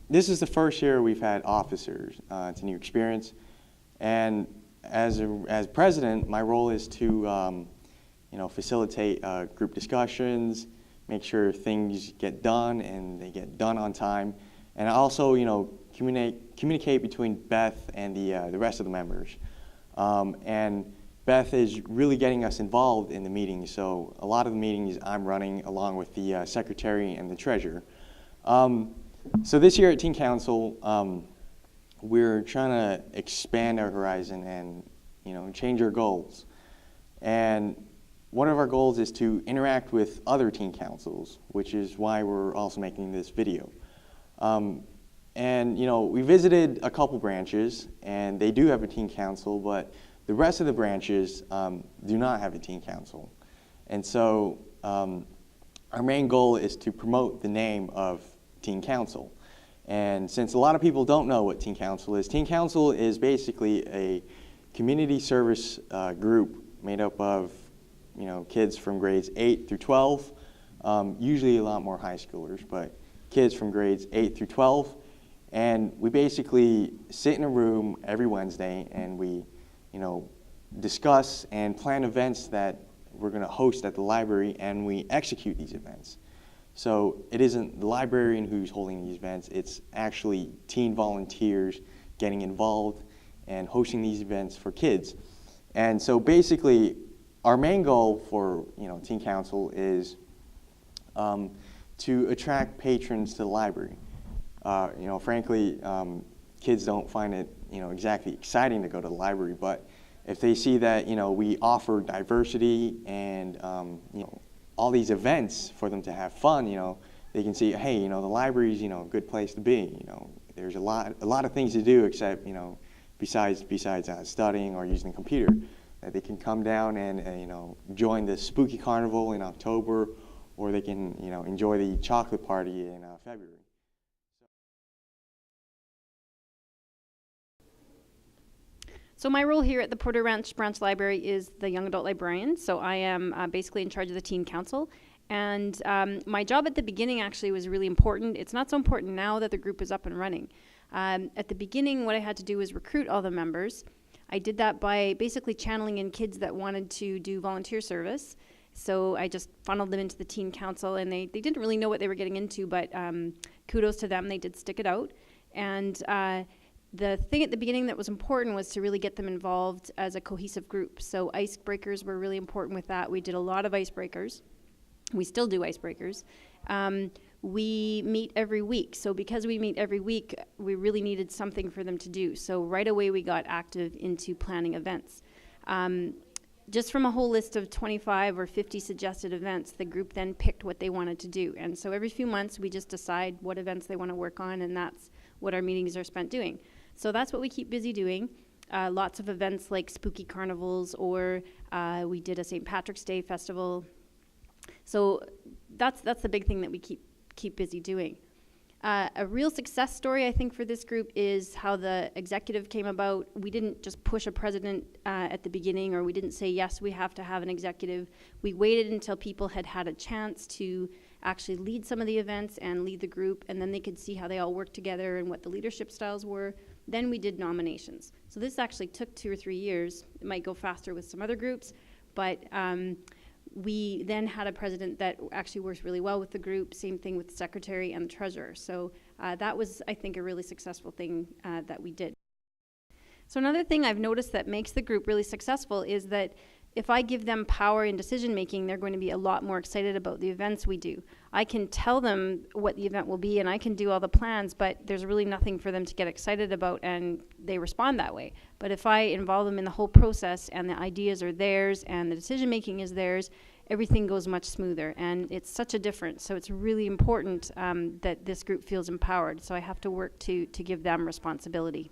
this is the first year we've had officers. It's a new experience, and as president, my role is to facilitate group discussions, make sure things get done and they get done on time, and also communicate between Beth and the rest of the members. And Beth is really getting us involved in the meetings, so a lot of the meetings I'm running along with the secretary and the treasurer. So this year at Teen Council, we're trying to expand our horizon and change our goals. And one of our goals is to interact with other teen councils, which is why we're also making this video. And we visited a couple branches, and they do have a teen council, but the rest of the branches do not have a teen council. And so our main goal is to promote the name of teen council. And since a lot of people don't know what teen council is basically a community service group made up of kids from grades 8 through 12, usually a lot more high schoolers, but kids from grades 8 through 12. And we basically sit in a room every Wednesday and we discuss and plan events that we're going to host at the library, and we execute these events. So it isn't the librarian who's holding these events, it's actually teen volunteers getting involved and hosting these events for kids. And so basically, our main goal for Teen Council is to attract patrons to the library. Frankly, kids don't find it exactly exciting to go to the library, but if they see that we offer diversity and all these events for them to have fun, they can see, hey, the library's a good place to be. There's a lot of things to do except besides studying or using the computer. That they can come down and join the spooky carnival in October, or they can enjoy the chocolate party in February. So my role here at the Porter Ranch Branch Library is the young adult librarian. So I am basically in charge of the Teen Council. And my job at the beginning actually was really important. It's not so important now that the group is up and running. At the beginning, what I had to do was recruit all the members. I did that by basically channeling in kids that wanted to do volunteer service. So I just funneled them into the Teen Council, and they didn't really know what they were getting into, but kudos to them, they did stick it out. And the thing at the beginning that was important was to really get them involved as a cohesive group. So icebreakers were really important with that. We did a lot of icebreakers. We still do icebreakers. We meet every week. So because we meet every week, we really needed something for them to do. So right away we got active into planning events. Just from a whole list of 25 or 50 suggested events, the group then picked what they wanted to do. And so every few months we just decide what events they want to work on, and that's what our meetings are spent doing. So that's what we keep busy doing. Lots of events like spooky carnivals, or we did a St. Patrick's Day festival. So that's the big thing that we keep busy doing. A real success story, I think, for this group is how the executive came about. We didn't just push a president at the beginning, or we didn't say, yes, we have to have an executive. We waited until people had had a chance to actually lead some of the events and lead the group, and then they could see how they all worked together and what the leadership styles were. Then we did nominations. So this actually took 2 or 3 years. It might go faster with some other groups, but we then had a president that actually works really well with the group, same thing with the secretary and the treasurer. So that was, I think, a really successful thing that we did. So another thing I've noticed that makes the group really successful is that if I give them power in decision making, they're going to be a lot more excited about the events we do. I can tell them what the event will be and I can do all the plans, but there's really nothing for them to get excited about, and they respond that way. But if I involve them in the whole process and the ideas are theirs and the decision making is theirs, everything goes much smoother, and it's such a difference. So it's really important that this group feels empowered. So I have to work to give them responsibility.